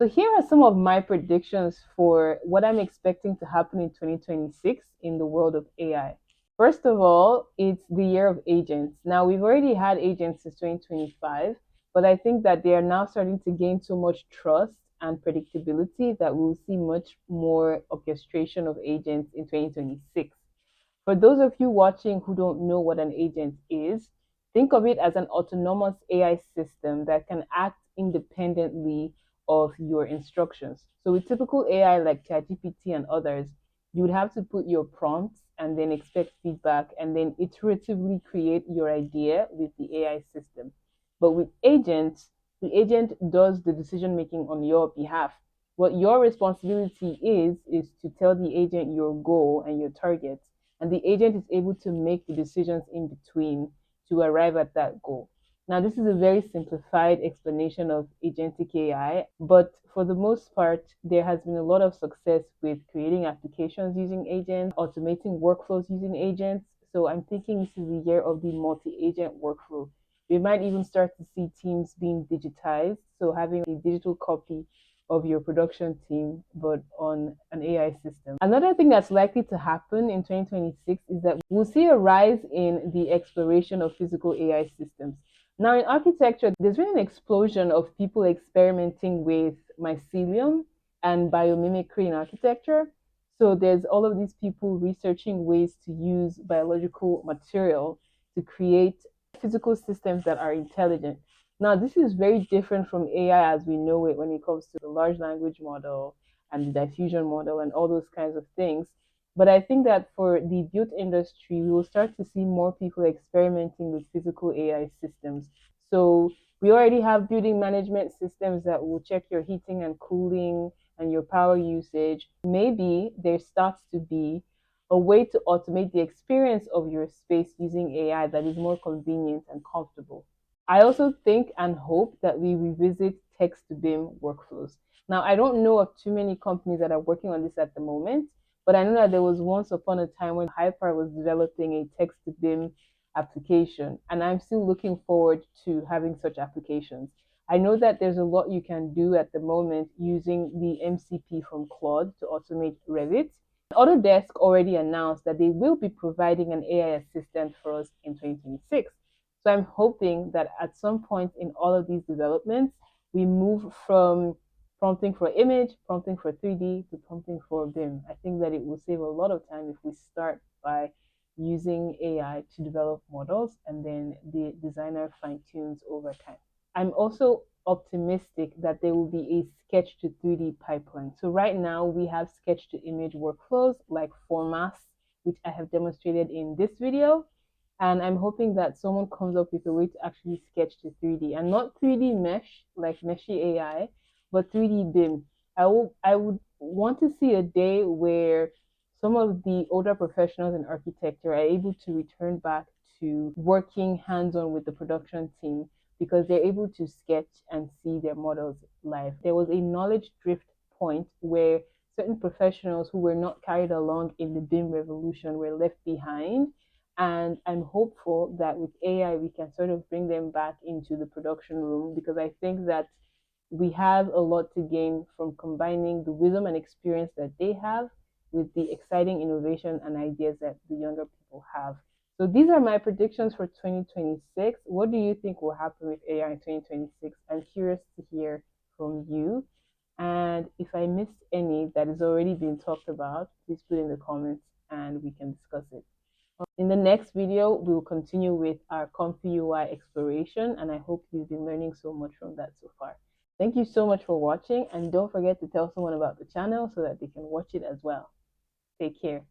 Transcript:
So here are some of my predictions for what I'm expecting to happen in 2026 in the world of AI. First of all, it's the year of agents. Now, we've already had agents since 2025, but I think that they are now starting to gain so much trust and predictability that we'll see much more orchestration of agents in 2026. For those of you watching who don't know what an agent is, think of it as an autonomous AI system that can act independently of your instructions. So with typical AI like ChatGPT and others, you would have to put your prompts and then expect feedback and then iteratively create your idea with the AI system. But with agents, the agent does the decision making on your behalf. What your responsibility is to tell the agent your goal and your targets, and the agent is able to make the decisions in between to arrive at that goal. Now, this is a very simplified explanation of agentic AI, but for the most part, there has been a lot of success with creating applications using agents, automating workflows using agents. So I'm thinking this is the year of the multi-agent workflow. We might even start to see teams being digitized, so having a digital copy of your production team, but on an AI system. Another thing that's likely to happen in 2026 is that we'll see a rise in the exploration of physical AI systems. Now, in architecture, there's been an explosion of people experimenting with mycelium and biomimicry in architecture. So there's all of these people researching ways to use biological material to create physical systems that are intelligent. Now, this is very different from AI as we know it when it comes to the large language model and the diffusion model and all those kinds of things. But I think that for the built industry, we will start to see more people experimenting with physical AI systems. So we already have building management systems that will check your heating and cooling and your power usage. Maybe there starts to be a way to automate the experience of your space using AI that is more convenient and comfortable. I also think and hope that we revisit text to BIM workflows. Now, I don't know of too many companies that are working on this at the moment, but I know that there was once upon a time when Hyper was developing a text to BIM application, and I'm still looking forward to having such applications. I know that there's a lot you can do at the moment using the MCP from Claude to automate Revit. Autodesk already announced that they will be providing an AI assistant for us in 2026. So I'm hoping that at some point in all of these developments, we move from prompting for image, prompting for 3D to prompting for BIM. I think that it will save a lot of time if we start by using AI to develop models and then the designer fine tunes over time. I'm also optimistic that there will be a sketch to 3D pipeline. So right now we have sketch to image workflows like Formas, which I have demonstrated in this video. And I'm hoping that someone comes up with a way to actually sketch to 3D and not 3D mesh like Meshy AI, but 3D BIM. I would want to see a day where some of the older professionals in architecture are able to return back to working hands-on with the production team because they're able to sketch and see their models live. There was a knowledge drift point where certain professionals who were not carried along in the BIM revolution were left behind. And I'm hopeful that with AI, we can sort of bring them back into the production room because I think that we have a lot to gain from combining the wisdom and experience that they have with the exciting innovation and ideas that the younger people have. So these are my predictions for 2026. What do you think will happen with AI in 2026? I'm curious to hear from you. And if I missed any that has already been talked about, please put in the comments and we can discuss it. In the next video, we will continue with our Comfy UI exploration, and I hope you've been learning so much from that so far. Thank you so much for watching, and don't forget to tell someone about the channel so that they can watch it as well. Take care.